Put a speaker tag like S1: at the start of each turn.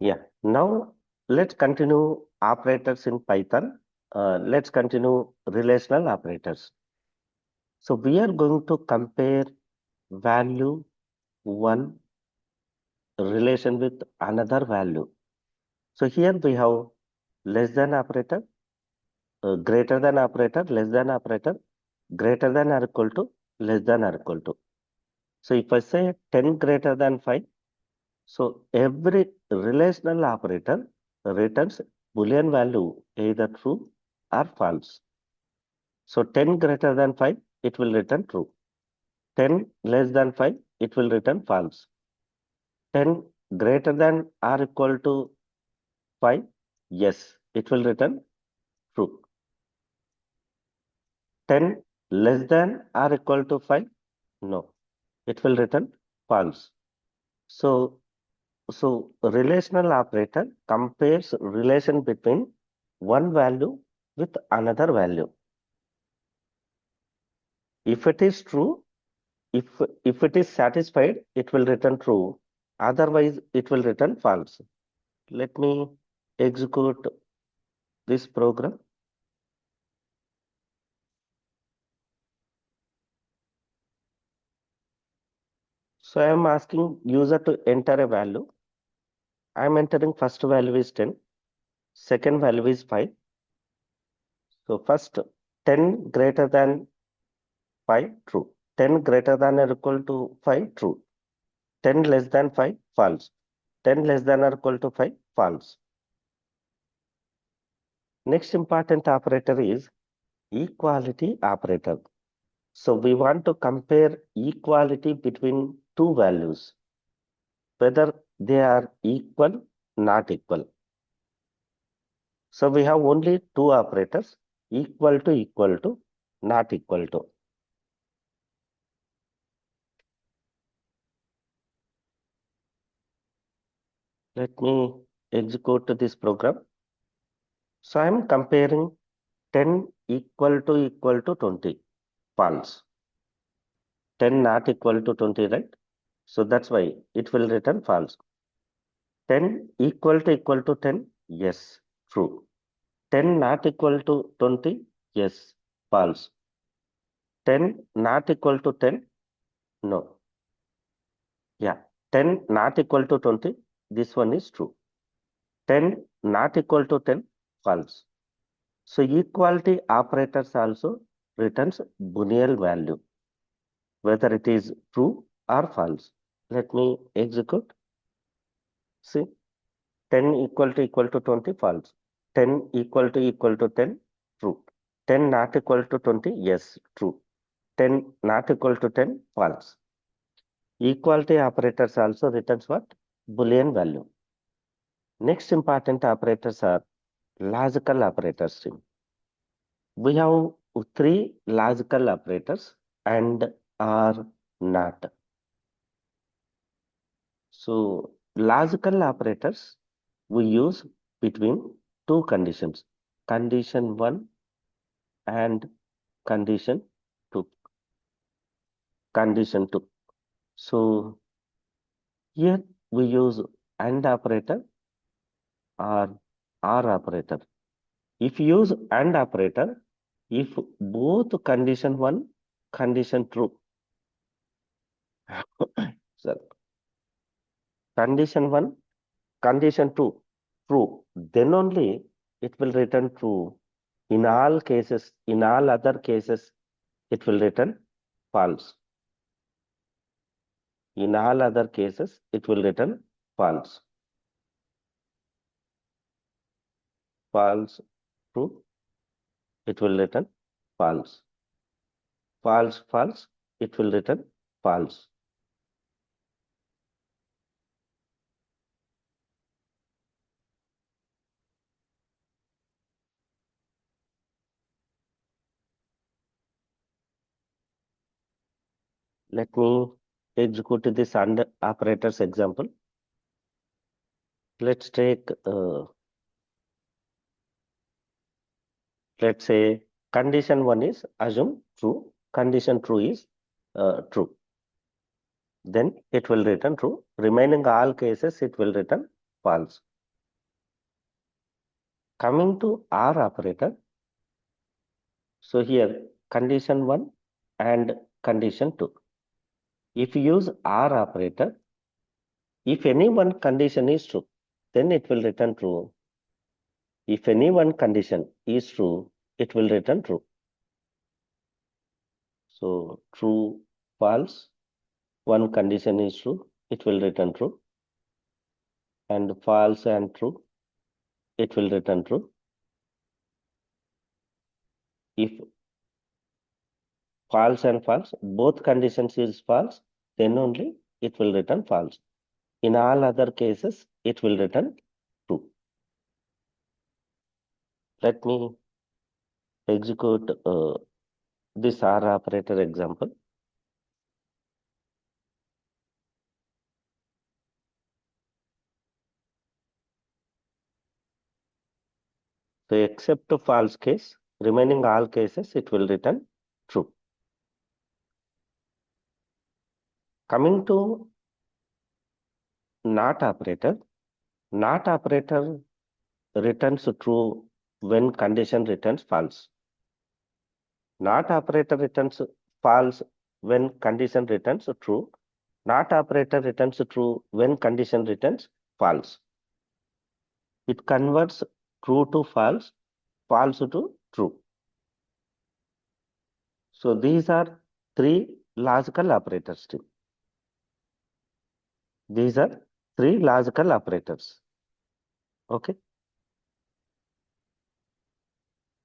S1: Yeah, now let's continue operators in Python. Let's continue relational operators. So we are going to compare value one relation with another value. So here we have less than operator, greater than operator, less than operator, greater than or equal to, less than or equal to. So if I say 10 greater than 5, so every relational operator returns Boolean value either true or false. So 10 greater than 5, it will return true. 10 less than 5, it will return false. 10 greater than or equal to 5, yes, it will return true. 10 less than or equal to 5, no, it will return false. So relational operator compares relation between one value with another value. If it is true, if it is satisfied, it will return true. Otherwise, it will return false. Let me execute this program. So I am asking user to enter a value. I am entering first value is 10, second value is 5. So first 10 greater than 5, true. 10 greater than or equal to 5, true. 10 less than 5, false. 10 less than or equal to 5, false. Next important operator is equality operator. So we want to compare equality between two values, whether they are equal, not equal. So we have only two operators, equal to, not equal to. Let me execute this program. So I am comparing 10 equal to 20, false. 10 not equal to 20, right? So that's why it will return false. 10 equal to 10, yes, true. 10 not equal to 20, yes, false. 10 not equal to 10, no. Yeah, 10 not equal to 20, this one is true. 10 not equal to 10, false. So equality operators also returns Boolean value, whether it is true or false. Let me execute. See, 10 equal to 20, false. 10 equal to 10, true. 10 not equal to 20, yes, true. 10 not equal to 10, false. Equality operators also returns what? Boolean value. Next important operators are logical operators. We have three logical operators and are not. So logical operators we use between two conditions, condition 1 and condition 2. Condition 2. So here we use AND operator or OR operator. If you use AND operator, if both condition 1, condition true, sorry, condition 1, condition 2, true, then only it will return true. In all cases, in all other cases, it will return false. In all other cases, it will return false. False, true, it will return false. False, false, it will return false. Let me execute this AND operators example. Let's take, let's say condition 1 is assume true, condition true is true. Then it will return true. Remaining all cases, it will return false. Coming to OR operator, so here condition 1 and condition 2. If you use OR operator, if any one condition is true, then it will return true. If any one condition is true, it will return true. So true, false, one condition is true, it will return true. And false and true, it will return true. If false and false, both conditions is false, then only it will return false. In all other cases, it will return true. Let me execute this OR operator example. So except the false case, remaining all cases, it will return true. Coming to NOT operator returns true when condition returns false. NOT operator returns false when condition returns true. NOT operator returns true when condition returns false. It converts true to false, false to true. So these are three logical operators. These are three logical operators. Okay.